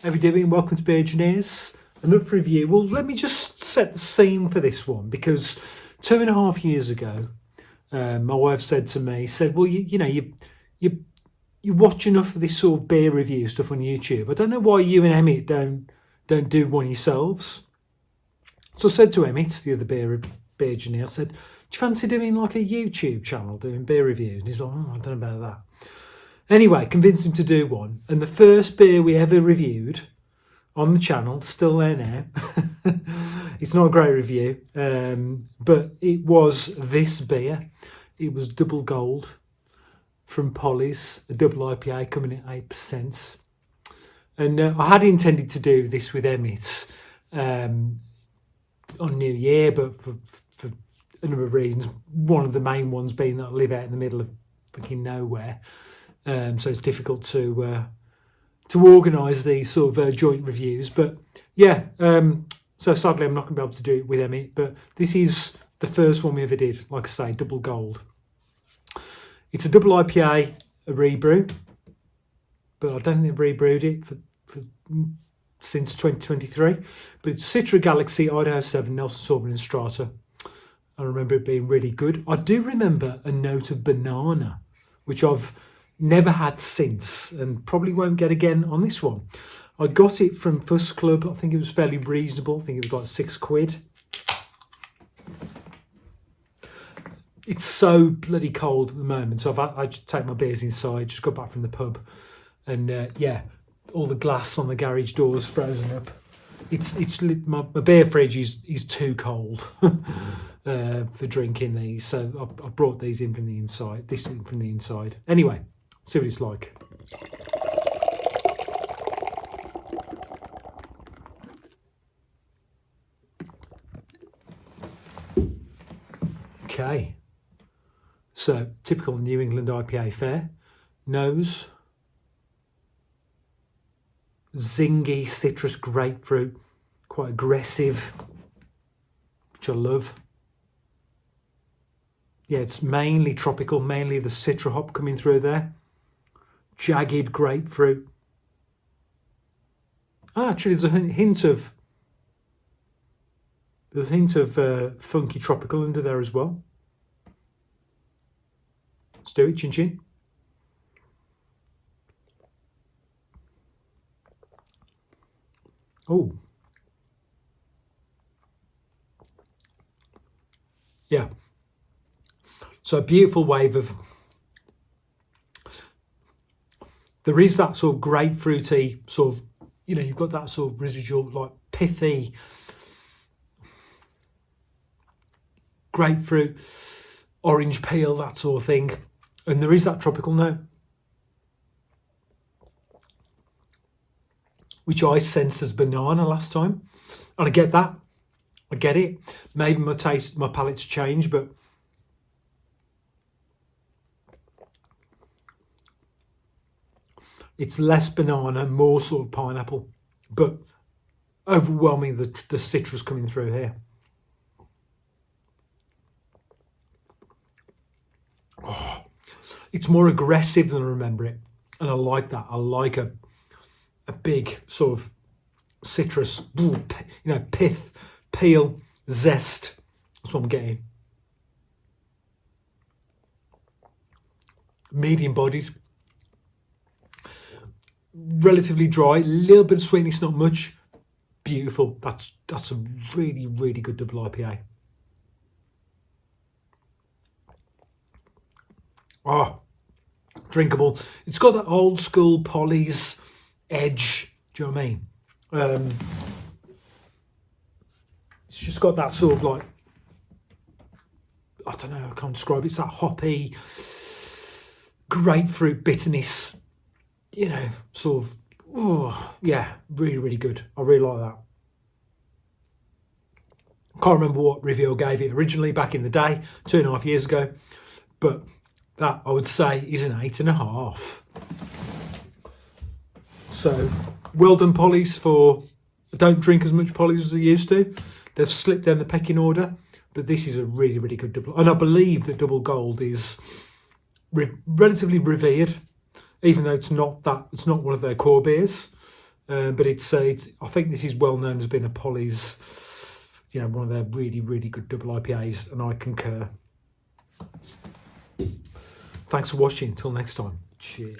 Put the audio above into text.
How we doing? Welcome to Beer-Gineers. And up for review. Well, let me just set the scene for this one, because 2.5 years ago, my wife said to me, well, you watch enough of this sort of beer review stuff on YouTube. I don't know why you and Emmett don't do one yourselves. So I said to Emmett, the other Beer-Gineer, I said, do you fancy doing like a YouTube channel doing beer reviews? And he's like, I don't know about that. Anyway, convinced him to do one. And the first beer we ever reviewed on the channel, still there now. It's not a great review, but it was this beer. It was Double Gold from Pollys, a double IPA coming at 8%. And I had intended to do this with Emmett on New Year, but for a number of reasons. One of the main ones being that I live out in the middle of fucking nowhere. So it's difficult to organise these sort of joint reviews. But yeah, so sadly I'm not going to be able to do it with Emmett, but this is the first one we ever did, like I say, Double Gold. It's a double IPA, a rebrew, but I don't think they've rebrewed it since 2023. But it's Citra Galaxy, Idaho 7, Nelson Sauvin and Strata. I remember it being really good. I do remember a note of banana, which I've never had since and probably won't get again on this one. I got it from Fuss Club. I think it was fairly reasonable. I think it was like £6. It's so bloody cold at the moment, so I just take my beers inside. Just got back from the pub, and yeah, all the glass on the garage doors frozen up. It's my beer fridge is too cold for drinking these, so I brought these in from the inside. This in from the inside. Anyway, see what it's like. Okay. So, typical New England IPA fare. Nose. Zingy citrus grapefruit. Quite aggressive, which I love. Yeah, it's mainly tropical, mainly the citra hop coming through there. Jagged grapefruit. Actually, there's a hint of funky tropical under there as well. Let's do it, chin chin. Oh. Yeah. So a beautiful wave of, there is that sort of grapefruity sort of, you've got that sort of residual, like pithy grapefruit, orange peel, that sort of thing. And there is that tropical note, which I sensed as banana last time. And I get that. I get it. Maybe my palate's changed, but it's less banana, more sort of pineapple, but overwhelming the citrus coming through here. Oh, it's more aggressive than I remember it, and I like that. I like a big sort of citrus, pith, peel, zest. That's what I'm getting. Medium bodied. Relatively dry, a little bit of sweetness, not much. Beautiful. That's a really, really good double IPA. Oh, drinkable. It's got that old school Pollys edge. Do you know what I mean? It's just got that sort of like, I don't know, I can't describe it. It's that hoppy, grapefruit bitterness. Sort of, oh, yeah, really, really good. I really like that. Can't remember what review I gave it originally back in the day, 2.5 years ago, but that I would say is an 8.5. So, well done, Pollys, for I don't drink as much Pollys as I used to. They've slipped down the pecking order, but this is a really, really good double. And I believe that Double Gold is relatively revered, even though it's not one of their core beers. but it's I think this is well known as being a Pollys, one of their really, really good double IPAs, and I concur. Thanks for watching. Until next time. Cheers.